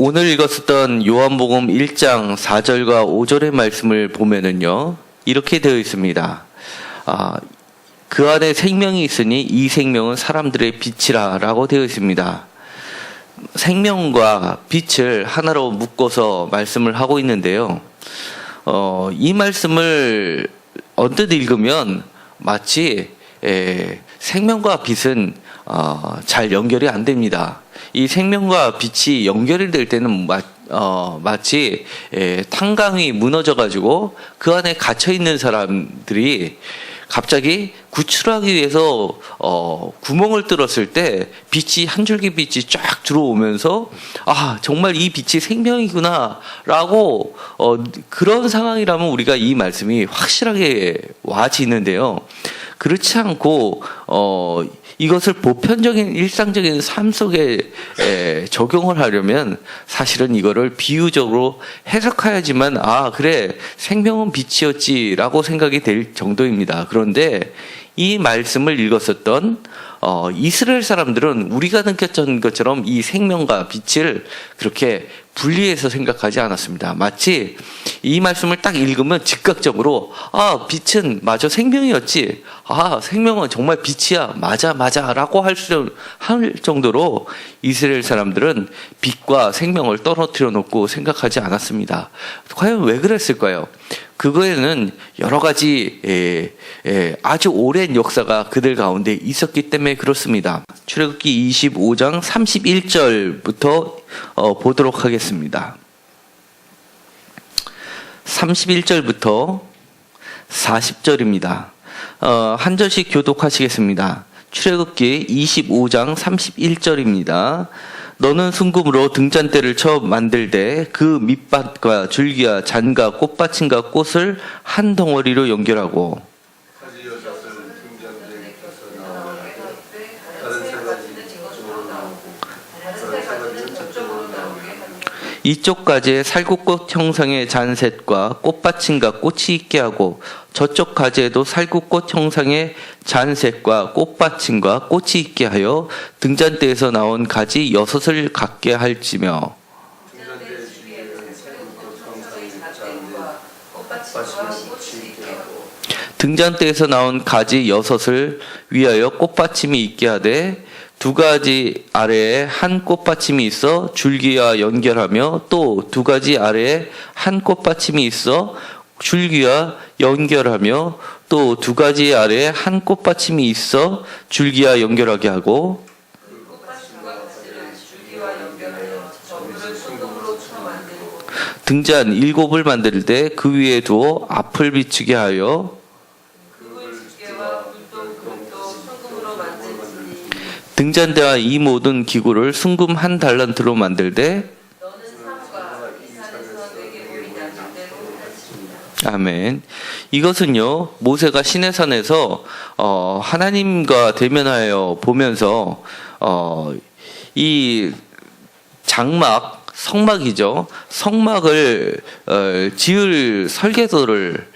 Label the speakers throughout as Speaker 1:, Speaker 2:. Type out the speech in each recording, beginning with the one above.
Speaker 1: 오늘 읽었었던 요한복음 1장 4절과 5절의 말씀을 보면은요, 이렇게 되어 있습니다. 그 안에 생명이 있으니 이 생명은 사람들의 빛이라 라고 되어 있습니다. 생명과 빛을 하나로 묶어서 말씀을 하고 있는데요. 이 말씀을 언뜻 읽으면 마치 생명과 빛은 잘 연결이 안 됩니다. 이 생명과 빛이 연결이 될 때는 마치 탄강이 무너져가지고 그 안에 갇혀있는 사람들이 갑자기 구출하기 위해서 구멍을 뚫었을 때 빛이 한 줄기 빛이 쫙 들어오면서 정말 이 빛이 생명이구나 라고 그런 상황이라면 우리가 이 말씀이 확실하게 와지는데요. 그렇지 않고 이것을 보편적인 일상적인 삶 속에 적용을 하려면 사실은 이거를 비유적으로 해석해야지만 그래 생명은 빛이었지라고 생각이 될 정도입니다. 그런데 이 말씀을 읽었었던 이스라엘 사람들은 우리가 느꼈던 것처럼 이 생명과 빛을 그렇게 분리해서 생각하지 않았습니다. 마치 이 말씀을 딱 읽으면 즉각적으로 빛은 맞아 생명이었지, 생명은 정말 빛이야, 맞아 라고 할 정도로 이스라엘 사람들은 빛과 생명을 떨어뜨려 놓고 생각하지 않았습니다. 과연 왜 그랬을까요? 그거에는 여러 가지 아주 오랜 역사가 그들 가운데 있었기 때문에 그렇습니다. 출애굽기 25장 31절부터 보도록 하겠습니다. 31절부터 40절입니다. 한 절씩 교독하시겠습니다. 출애굽기 25장 31절입니다. 너는 순금으로 등잔대를 쳐 만들되 그 밑밭과 줄기와 잔과 꽃받침과 꽃을 한 덩어리로 연결하고 이쪽 가지에 살구꽃 형상의 잔셋과 꽃받침과 꽃이 있게 하고 저쪽 가지에도 살구꽃 형상의 잔셋과 꽃받침과 꽃이 있게 하여 등잔대에서 나온 가지 6을 갖게 할지며 등잔대에서 나온 가지 6을 위하여 꽃받침이 있게 하되 두 가지 아래에 한 꽃받침이 있어 줄기와 연결하며 또 두 가지 아래에 한 꽃받침이 있어 줄기와 연결하며 또 두 가지 아래에 한 꽃받침이 있어 줄기와 연결하게 하고 등잔 7을 만들 때 그 위에 두어 앞을 비추게 하여 등잔대와 이 모든 기구를 순금 1달란트로 만들되 아멘. 이것은요, 모세가 시내산에서 하나님과 대면하여 보면서 이 장막, 성막이죠. 성막을 지을 설계도를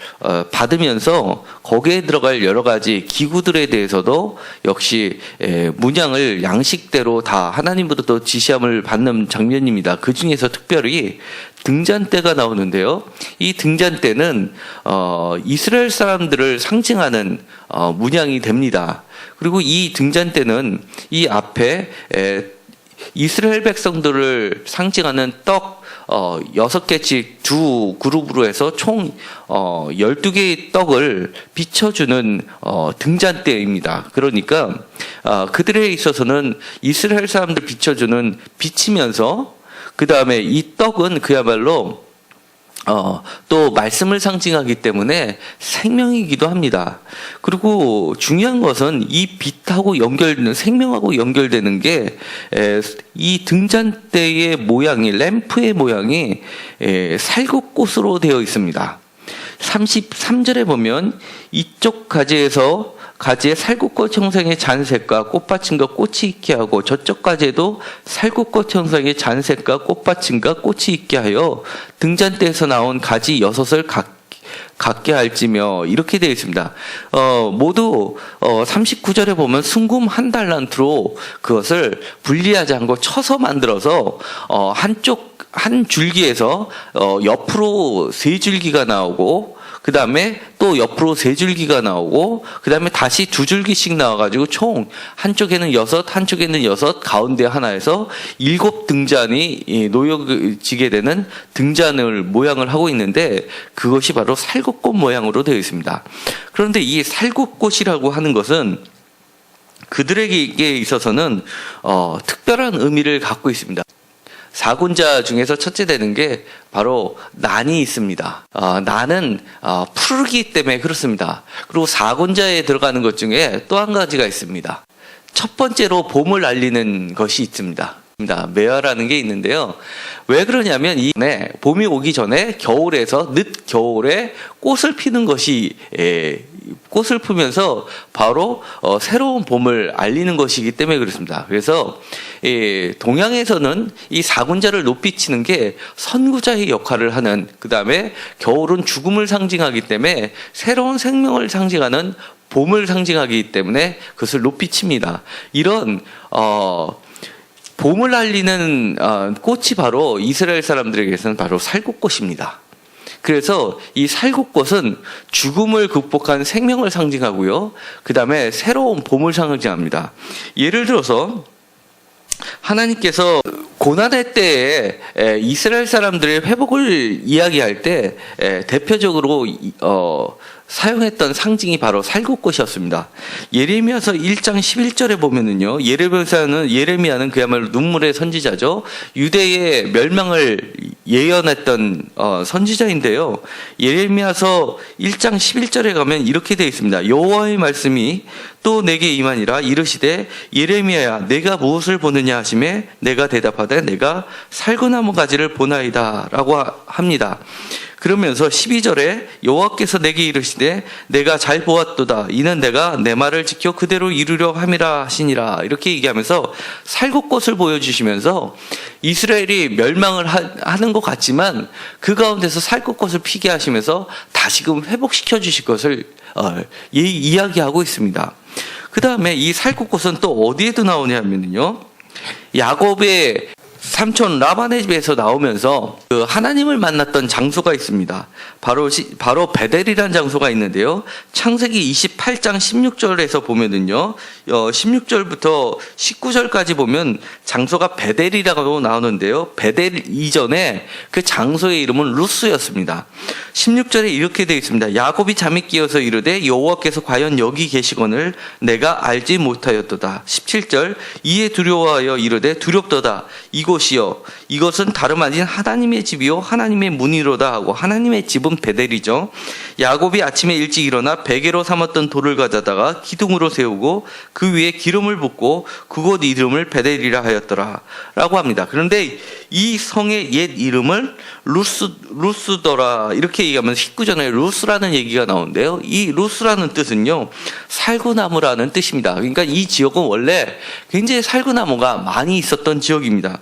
Speaker 1: 받으면서 거기에 들어갈 여러 가지 기구들에 대해서도 역시 문양을 양식대로 다 하나님으로부터 지시함을 받는 장면입니다. 그 중에서 특별히 등잔대가 나오는데요. 이 등잔대는 이스라엘 사람들을 상징하는 문양이 됩니다. 그리고 이 등잔대는 이 앞에 이스라엘 백성들을 상징하는 떡 6개씩 두 그룹으로 해서 총 12개의 떡을 비춰주는 등잔대입니다. 그러니까 그들에 있어서는 이스라엘 사람들 비춰주는 빛이면서 그 다음에 이 떡은 그야말로 또 말씀을 상징하기 때문에 생명이기도 합니다. 그리고 중요한 것은 이 빛하고 연결되는, 생명하고 연결되는 게 이 등잔대의 모양이, 램프의 모양이 살구꽃으로 되어 있습니다. 33절에 보면 이쪽 가지에 살구꽃 형상의 잔색과 꽃받침과 꽃이 있게 하고 저쪽 가지에도 살구꽃 형상의 잔색과 꽃받침과 꽃이 있게 하여 등잔대에서 나온 가지 6을 갖게 할지며 이렇게 되어 있습니다. 모두 39절에 보면 순금 1달란트로 그것을 분리하지 않고 쳐서 만들어서 한쪽 한 줄기에서 옆으로 세 줄기가 나오고 그 다음에 또 옆으로 세 줄기가 나오고 그 다음에 다시 두 줄기씩 나와가지고 총 한쪽에는 6, 한쪽에는 6, 가운데 하나에서 7 등잔이 놓여지게 되는 등잔을 모양을 하고 있는데 그것이 바로 살구꽃 모양으로 되어 있습니다. 그런데 이 살구꽃이라고 하는 것은 그들에게 있어서는 특별한 의미를 갖고 있습니다. 사군자 중에서 첫째 되는 게 바로 난이 있습니다. 난은 푸르기 때문에 그렇습니다. 그리고 사군자에 들어가는 것 중에 또 한 가지가 있습니다. 첫 번째로 봄을 알리는 것이 있습니다. 매화라는 게 있는데요. 왜 그러냐면 봄이 오기 전에 겨울에서 늦 겨울에 꽃을 피는 것이 꽃을 피면서 바로 새로운 봄을 알리는 것이기 때문에 그렇습니다. 그래서 동양에서는 이 사군자를 높이 치는 게 선구자의 역할을 하는, 그 다음에 겨울은 죽음을 상징하기 때문에 새로운 생명을 상징하는 봄을 상징하기 때문에 그것을 높이 칩니다. 이런 봄을 알리는 꽃이 바로 이스라엘 사람들에게서는 바로 살구꽃입니다. 그래서 이 살구꽃은 죽음을 극복한 생명을 상징하고요. 그 다음에 새로운 봄을 상징합니다. 예를 들어서 하나님께서 고난의 때에 이스라엘 사람들의 회복을 이야기할 때 대표적으로 사용했던 상징이 바로 살구꽃이었습니다. 예레미야서 1장 11절에 보면은요, 예레미야는 그야말로 눈물의 선지자죠. 유대의 멸망을 예언했던 선지자인데요. 예레미야서 1장 11절에 가면 이렇게 되어 있습니다. 여호와의 말씀이 또 내게 임하니라 이르시되 예레미야야 내가 무엇을 보느냐 하시매 내가 대답하되 내가 살구나무 가지를 보나이다 라고 합니다. 그러면서 12절에 여호와께서 내게 이르시되 내가 잘 보았도다 이는 내가 내 말을 지켜 그대로 이루려 함이라 하시니라 이렇게 얘기하면서 살구꽃을 보여주시면서 이스라엘이 멸망을 하는 것 같지만 그 가운데서 살구꽃을 피게 하시면서 다시금 회복시켜 주실 것을 이야기하고 있습니다. 그 다음에 이 살구꽃은 또 어디에도 나오냐면요, 야곱의 삼촌 라반의 집에서 나오면서 그 하나님을 만났던 장소가 있습니다. 바로 베델이라는 장소가 있는데요. 창세기 28장 16절에서 보면은요, 16절부터 19절까지 보면 장소가 베델이라고 나오는데요. 베델 이전에 그 장소의 이름은 루스였습니다. 16절에 이렇게 되어 있습니다. 야곱이 잠이 깨어서 이르되 여호와께서 과연 여기 계시거늘 내가 알지 못하였도다. 17절 이에 두려워하여 이르되 두렵도다. 이곳이요 이것은 다름 아닌 하나님의 집이요 하나님의 문이로다 하고, 하나님의 집은 베델이죠. 야곱이 아침에 일찍 일어나 베개로 삼았던 돌을 가져다가 기둥으로 세우고 그 위에 기름을 붓고 그곳 이름을 베델이라 하였더라 라고 합니다. 그런데 이 성의 옛 이름을 루스더라 이렇게 얘기하면서 19절에 루스라는 얘기가 나오는데요. 이 루스라는 뜻은요 살구나무라는 뜻입니다. 그러니까 이 지역은 원래 굉장히 살구나무가 많이 있었던 지역입니다.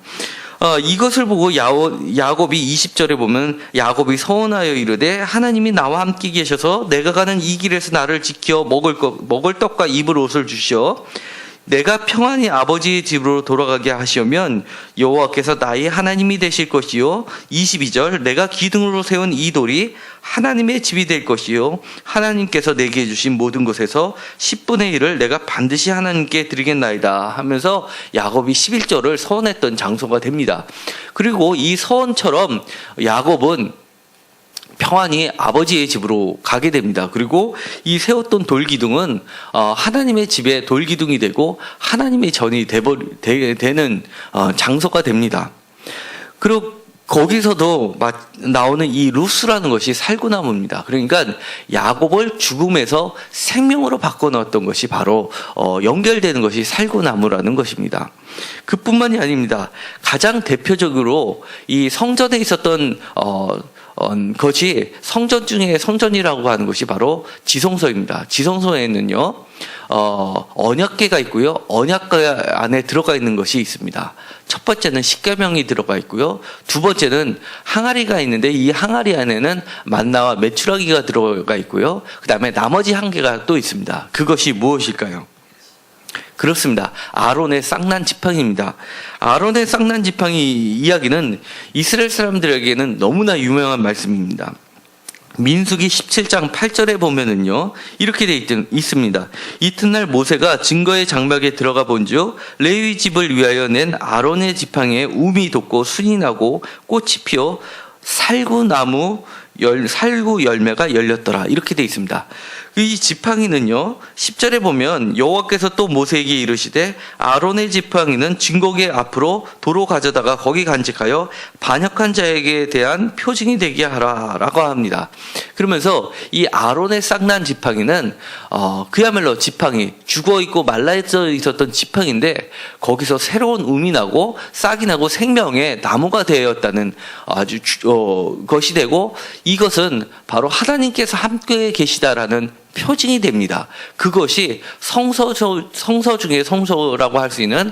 Speaker 1: 이것을 보고 야곱이 20절에 보면 야곱이 서원하여 이르되 하나님이 나와 함께 계셔서 내가 가는 이 길에서 나를 지켜 먹을 떡과 입을 옷을 주시어 내가 평안히 아버지의 집으로 돌아가게 하시면 여호와께서 나의 하나님이 되실 것이요 22절 내가 기둥으로 세운 이 돌이 하나님의 집이 될 것이요 하나님께서 내게 주신 모든 것에서 10분의 1을 내가 반드시 하나님께 드리겠나이다 하면서 야곱이 11절을 서원했던 장소가 됩니다. 그리고 이 서원처럼 야곱은 평안히 아버지의 집으로 가게 됩니다. 그리고 이 세웠던 돌기둥은 하나님의 집의 돌기둥이 되고 하나님의 전이 되는 장소가 됩니다. 그리고 거기서도 나오는 이 루스라는 것이 살구나무입니다. 그러니까 야곱을 죽음에서 생명으로 바꿔놓았던 것이 바로 연결되는 것이 살구나무라는 것입니다. 그뿐만이 아닙니다. 가장 대표적으로 이 성전에 있었던 것이 성전 중에 성전이라고 하는 것이 바로 지성소입니다. 지성소에는요 언약궤가 있고요 언약궤 안에 들어가 있는 것이 있습니다. 첫 번째는 십계명이 들어가 있고요 두 번째는 항아리가 있는데 이 항아리 안에는 만나와 메추라기가 들어가 있고요 그 다음에 나머지 한 개가 또 있습니다. 그것이 무엇일까요? 그렇습니다. 아론의 쌍난 지팡이입니다. 아론의 쌍난 지팡이 이야기는 이스라엘 사람들에게는 너무나 유명한 말씀입니다. 민수기 17장 8절에 보면은요, 이렇게 돼 있습니다. 이튿날 모세가 증거의 장막에 들어가 본즉 레위 집을 위하여 낸 아론의 지팡이에 움이 돋고 순이 나고 꽃이 피어 살구 열매가 열렸더라. 이렇게 돼 있습니다. 이 지팡이는요, 10절에 보면 여호와께서 또 모세에게 이르시되 아론의 지팡이는 증거궤 앞으로 도로 가져다가 거기 간직하여 반역한 자에게 대한 표징이 되게 하라 라고 합니다. 그러면서 이 아론의 쌍난 지팡이는 그야말로 지팡이, 죽어있고 말라져 있었던 지팡이인데 거기서 새로운 움이 나고 싹이 나고 생명의 나무가 되었다는 아주 것이 되고, 이것은 바로 하나님께서 함께 계시다라는 표징이 됩니다. 그것이 성서 중에 성서라고 할 수 있는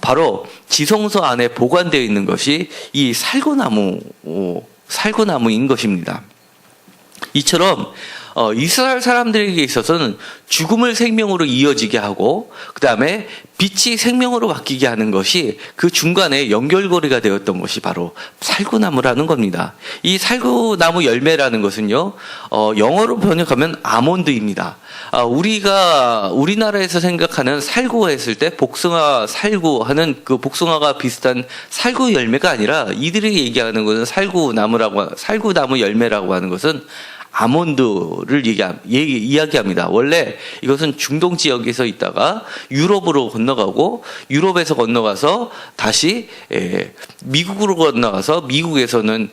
Speaker 1: 바로 지성소 안에 보관되어 있는 것이 이 살구나무인 것입니다. 이처럼 이스라엘 사람들에게 있어서는 죽음을 생명으로 이어지게 하고 그 다음에 빛이 생명으로 바뀌게 하는 것이 그 중간에 연결고리가 되었던 것이 바로 살구나무라는 겁니다. 이 살구나무 열매라는 것은요, 영어로 번역하면 아몬드입니다. 우리나라에서 생각하는 살구 했을 때 복숭아 살구 하는 그 복숭아가 비슷한 살구 열매가 아니라, 이들이 얘기하는 것은 살구나무 열매라고 하는 것은 아몬드를 이야기합니다. 원래 이것은 중동 지역에서 있다가 유럽으로 건너가고, 유럽에서 건너가서 다시 미국으로 건너가서, 미국에서는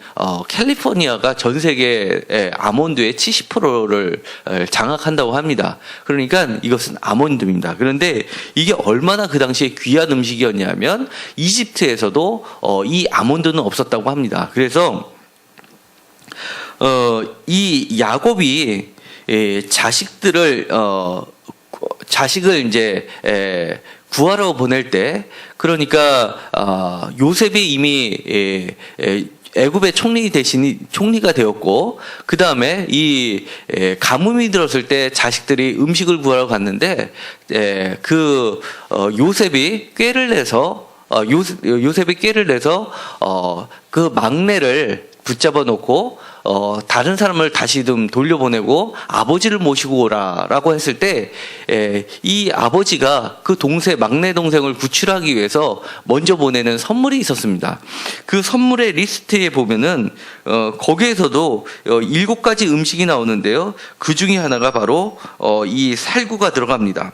Speaker 1: 캘리포니아가 전 세계 아몬드의 70%를 장악한다고 합니다. 그러니까 이것은 아몬드입니다. 그런데 이게 얼마나 그 당시에 귀한 음식이었냐면 이집트에서도 이 아몬드는 없었다고 합니다. 그래서 이 야곱이 자식을 이제 구하러 보낼 때, 그러니까 요셉이 이미 애굽의 총리가 되었고, 그 다음에 이 가뭄이 들었을 때 자식들이 음식을 구하러 갔는데 요셉이 꾀를 내서 그 막내를 붙잡아 놓고 다른 사람을 다시 좀 돌려보내고 아버지를 모시고 오라라고 했을 때 이 아버지가 그 막내 동생을 구출하기 위해서 먼저 보내는 선물이 있었습니다. 그 선물의 리스트에 보면은 거기에서도 7가지 음식이 나오는데요. 그 중에 하나가 바로 이 살구가 들어갑니다.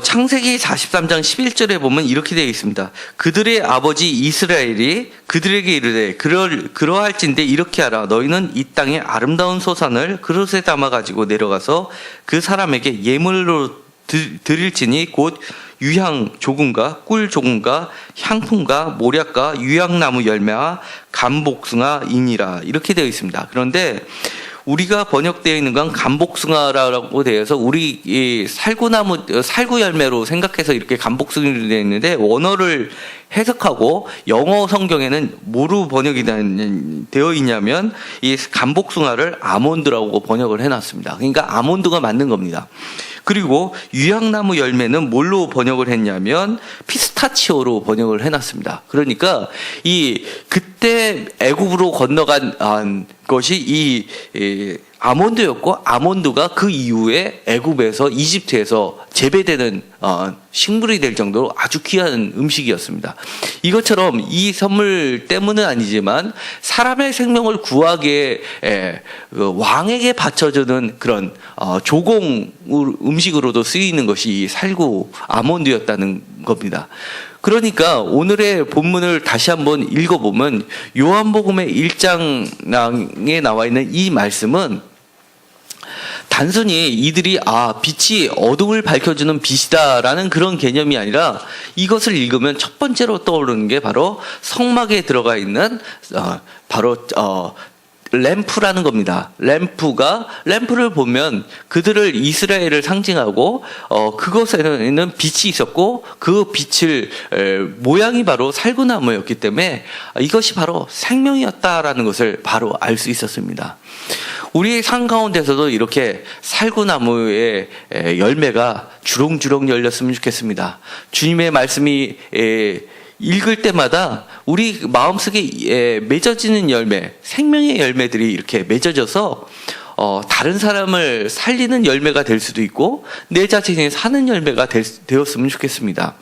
Speaker 1: 창세기 43장 11절에 보면 이렇게 되어 있습니다. 그들의 아버지 이스라엘이 그들에게 이르되 그러할진대 이렇게 하라. 너희는 이 땅의 아름다운 소산을 그릇에 담아 가지고 내려가서 그 사람에게 예물로 드릴지니 곧 유향 조금과 꿀 조금과 향품과 모략과 유향나무 열매와 감복숭아이니라. 이렇게 되어 있습니다. 그런데 우리가 번역되어 있는 건 감복숭아라고 되어서 우리 이 살구 열매로 생각해서 이렇게 감복숭이로 되어 있는데, 원어를 해석하고 영어 성경에는 뭐로 번역이 되어 있냐면 이 감복숭아를 아몬드라고 번역을 해놨습니다. 그러니까 아몬드가 맞는 겁니다. 그리고 유향나무 열매는 뭘로 번역을 했냐면 피스타치오로 번역을 해놨습니다. 그러니까 그때 애굽으로 건너간 것이 이 아몬드였고, 아몬드가 그 이후에 애굽에서 이집트에서 재배되는 식물이 될 정도로 아주 귀한 음식이었습니다. 이것처럼 이 선물 때문은 아니지만 사람의 생명을 구하기에 왕에게 바쳐주는 그런 조공 음식으로도 쓰이는 것이 이 살구 아몬드였다는 겁니다. 그러니까 오늘의 본문을 다시 한번 읽어보면 요한복음의 1장에 나와 있는 이 말씀은 단순히 이들이 빛이 어둠을 밝혀주는 빛이다라는 그런 개념이 아니라, 이것을 읽으면 첫 번째로 떠오르는 게 바로 성막에 들어가 있는 바로 램프라는 겁니다. 램프를 보면 그들을 이스라엘을 상징하고 그곳에는 빛이 있었고 그 빛을 모양이 바로 살구나무였기 때문에 이것이 바로 생명이었다라는 것을 바로 알 수 있었습니다. 우리 삶 가운데서도 이렇게 살구나무의 열매가 주렁주렁 열렸으면 좋겠습니다. 주님의 말씀이 읽을 때마다 우리 마음속에 맺어지는 열매, 생명의 열매들이 이렇게 맺어져서 다른 사람을 살리는 열매가 될 수도 있고 내 자신이 사는 열매가 되었으면 좋겠습니다.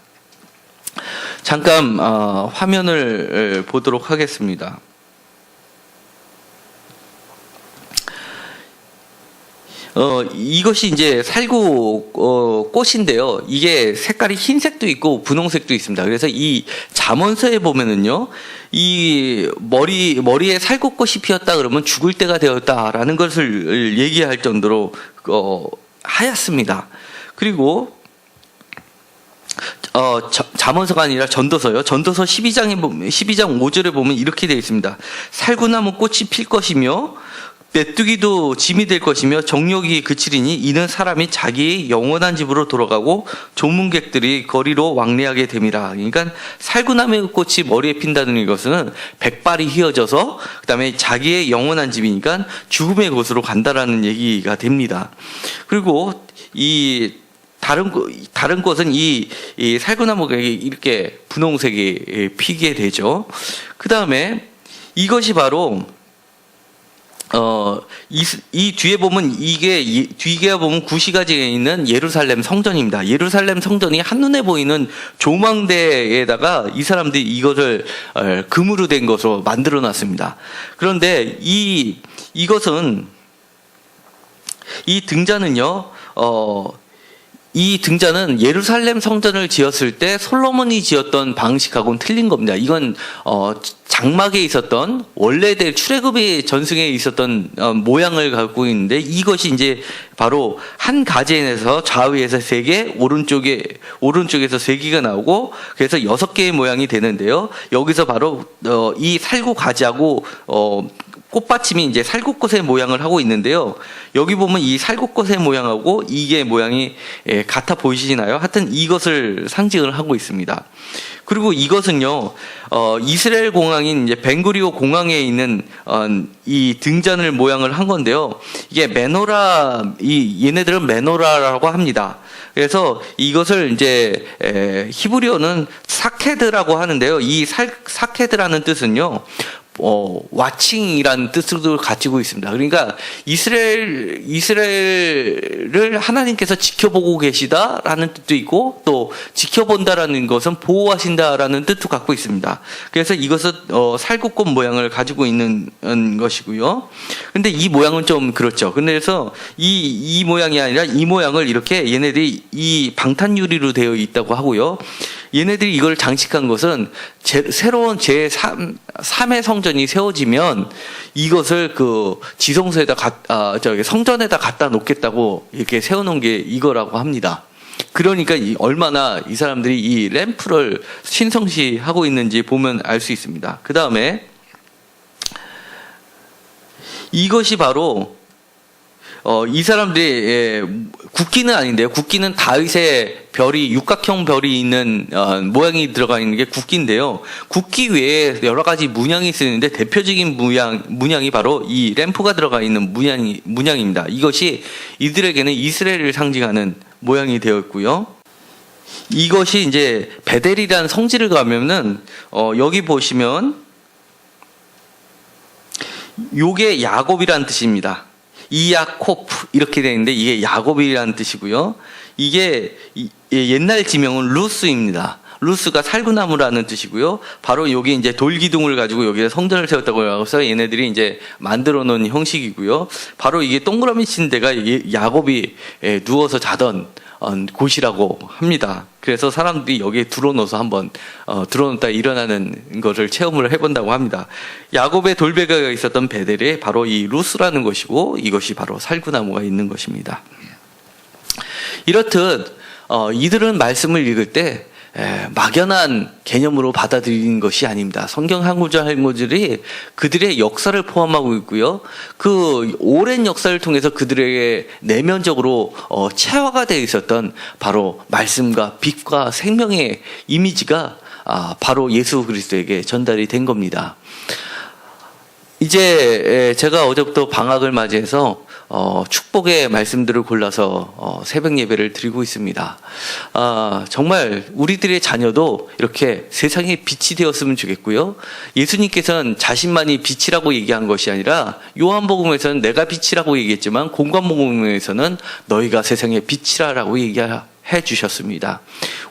Speaker 1: 잠깐 화면을 보도록 하겠습니다. 이것이 이제 살구 꽃인데요. 이게 색깔이 흰색도 있고 분홍색도 있습니다. 그래서 이 잠언서에 보면은요, 이 머리에 살구꽃이 피었다 그러면 죽을 때가 되었다라는 것을 얘기할 정도로 하얗습니다. 그리고 잠언서가 아니라 전도서요. 전도서 12장 5절에 보면 이렇게 되어 있습니다. 살구나무 꽃이 필 것이며 메뚜기도 짐이 될 것이며 정욕이 그치리니 이는 사람이 자기의 영원한 집으로 돌아가고 조문객들이 거리로 왕래하게 됨이라. 그러니까 살구나무 꽃이 머리에 핀다는 것은 백발이 휘어져서 그다음에 자기의 영원한 집이니까 죽음의 곳으로 간다라는 얘기가 됩니다. 그리고 이 다른 꽃은 이 살구나무가 이렇게 분홍색이 피게 되죠. 그 다음에 이것이 바로 이 뒤에 보면 뒤에 보면 구시가지에 있는 예루살렘 성전입니다. 예루살렘 성전이 한눈에 보이는 조망대에다가 이 사람들이 이것을 금으로 된 것으로 만들어 놨습니다. 그런데 이것은 이 등잔은 예루살렘 성전을 지었을 때 솔로몬이 지었던 방식하고는 틀린 겁니다. 이건 장막에 있었던 원래대 출애굽의 전승에 있었던 모양을 갖고 있는데 이것이 이제 바로 한 가지에서 좌우에서 3개, 오른쪽에서 3개가 나오고 그래서 6개의 모양이 되는데요. 여기서 바로 이 살구 가지하고 꽃받침이 이제 살구꽃의 모양을 하고 있는데요. 여기 보면 이 살구꽃의 모양하고 이게 모양이 같아 보이시나요? 하여튼 이것을 상징을 하고 있습니다. 그리고 이것은요, 이스라엘 공항인 이제 벤구리오 공항에 있는 이 등잔을 모양을 한 건데요. 이게 얘네들은 메노라라고 합니다. 그래서 이것을 이제 히브리어는 사케드라고 하는데요. 이 사케드라는 뜻은요, 와칭이라는 뜻을 가지고 있습니다. 그러니까 이스라엘을 하나님께서 지켜보고 계시다라는 뜻도 있고 또 지켜본다라는 것은 보호하신다라는 뜻도 갖고 있습니다. 그래서 이것은 살구꽃 모양을 가지고 있는 것이고요. 근데 이 모양은 좀 그렇죠. 그래서 이 모양이 아니라 이 모양을 이렇게 얘네들이 이 방탄유리로 되어 있다고 하고요. 얘네들이 이걸 장식한 것은 새로운 제3의 성전이 세워지면 이것을 그 지성소에다 성전에다 갖다 놓겠다고 이렇게 세워놓은 게 이거라고 합니다. 그러니까 얼마나 이 사람들이 이 램프를 신성시하고 있는지 보면 알 수 있습니다. 그 다음에 이것이 바로 이 사람들이 국기는 아닌데요. 국기는 다윗의 별이 육각형 별이 있는 모양이 들어가 있는 게 국기인데요. 국기 외에 여러 가지 문양이 쓰는데 대표적인 문양이 바로 이 램프가 들어가 있는 문양입니다. 이것이 이들에게는 이스라엘을 상징하는 모양이 되어 있고요. 이것이 이제 베델이라는 성지를 가면은 여기 보시면 요게 야곱이라는 뜻입니다. 이야코프 이렇게 되어 있는데 이게 야곱이라는 뜻이고요. 이게 옛날 지명은 루스입니다. 루스가 살구나무라는 뜻이고요. 바로 여기 이제 돌기둥을 가지고 여기에 성전을 세웠다고 해서 얘네들이 이제 만들어 놓은 형식이고요. 바로 이게 동그라미 친 데가 야곱이 누워서 자던 곳이라고 합니다. 그래서 사람들이 여기에 들어놓아서 한번 들어놓다 일어나는 것을 체험을 해본다고 합니다. 야곱의 돌베개가 있었던 베델이 바로 이 루스라는 것이고 이것이 바로 살구나무가 있는 것입니다. 이렇듯 이들은 말씀을 읽을 때 막연한 개념으로 받아들이는 것이 아닙니다. 성경 한 구절 한 구절이 그들의 역사를 포함하고 있고요. 그 오랜 역사를 통해서 그들에게 내면적으로 체화가 되어 있었던 바로 말씀과 빛과 생명의 이미지가 바로 예수 그리스도에게 전달이 된 겁니다. 이제 제가 어제부터 방학을 맞이해서 축복의 말씀들을 골라서 새벽 예배를 드리고 있습니다. 정말 우리들의 자녀도 이렇게 세상에 빛이 되었으면 좋겠고요. 예수님께서는 자신만이 빛이라고 얘기한 것이 아니라 요한복음에서는 내가 빛이라고 얘기했지만 공관복음에서는 너희가 세상의 빛이라고 얘기해 주셨습니다.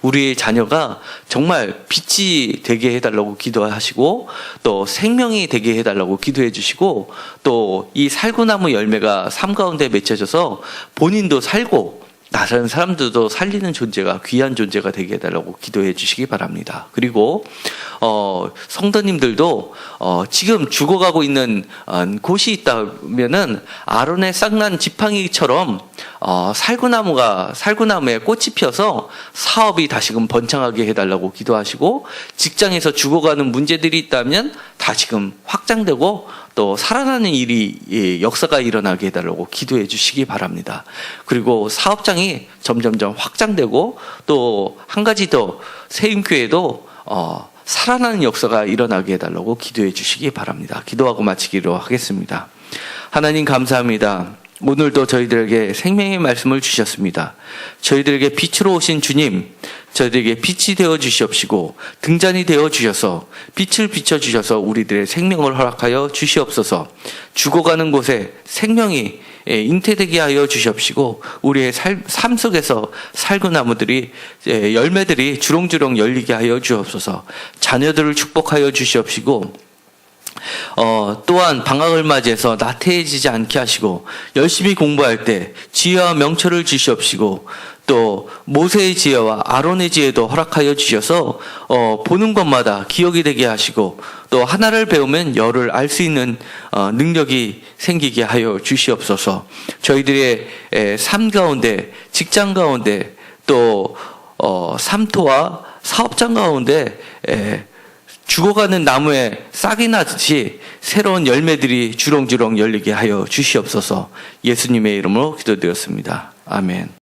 Speaker 1: 우리의 자녀가 정말 빛이 되게 해달라고 기도하시고 또 생명이 되게 해달라고 기도해 주시고 또 이 살구나무 열매가 삶 가운데 맺혀져서 본인도 살고 다른 사람들도 살리는 존재가 귀한 존재가 되게 해달라고 기도해 주시기 바랍니다. 그리고 성도님들도 지금 죽어가고 있는 곳이 있다면은 아론의 쌍난 지팡이처럼 살구나무에 꽃이 피어서 사업이 다시금 번창하게 해달라고 기도하시고, 직장에서 죽어가는 문제들이 있다면 다시금 확장되고 또 살아나는 일이 역사가 일어나게 해달라고 기도해 주시기 바랍니다. 그리고 사업장이 점점점 확장되고 또 한 가지 더 세임교회도 살아나는 역사가 일어나게 해달라고 기도해 주시기 바랍니다. 기도하고 마치기로 하겠습니다. 하나님 감사합니다. 오늘도 저희들에게 생명의 말씀을 주셨습니다. 저희들에게 빛으로 오신 주님, 저희들에게 빛이 되어 주시옵시고 등잔이 되어 주셔서 빛을 비춰 주셔서 우리들의 생명을 허락하여 주시옵소서. 죽어가는 곳에 생명이 잉태되게 하여 주시옵시고 우리의 삶 속에서 살구나무들이 열매들이 주렁주렁 열리게 하여 주옵소서. 자녀들을 축복하여 주시옵시고 또한 방학을 맞이해서 나태해지지 않게 하시고 열심히 공부할 때 지혜와 명철을 주시옵시고 또 모세의 지혜와 아론의 지혜도 허락하여 주셔서 보는 것마다 기억이 되게 하시고 또 하나를 배우면 열을 알 수 있는 능력이 생기게 하여 주시옵소서. 저희들의 삶 가운데, 직장 가운데 또 삼토와 사업장 가운데 죽어가는 나무에 싹이 나듯이 새로운 열매들이 주렁주렁 열리게 하여 주시옵소서. 예수님의 이름으로 기도드렸습니다. 아멘.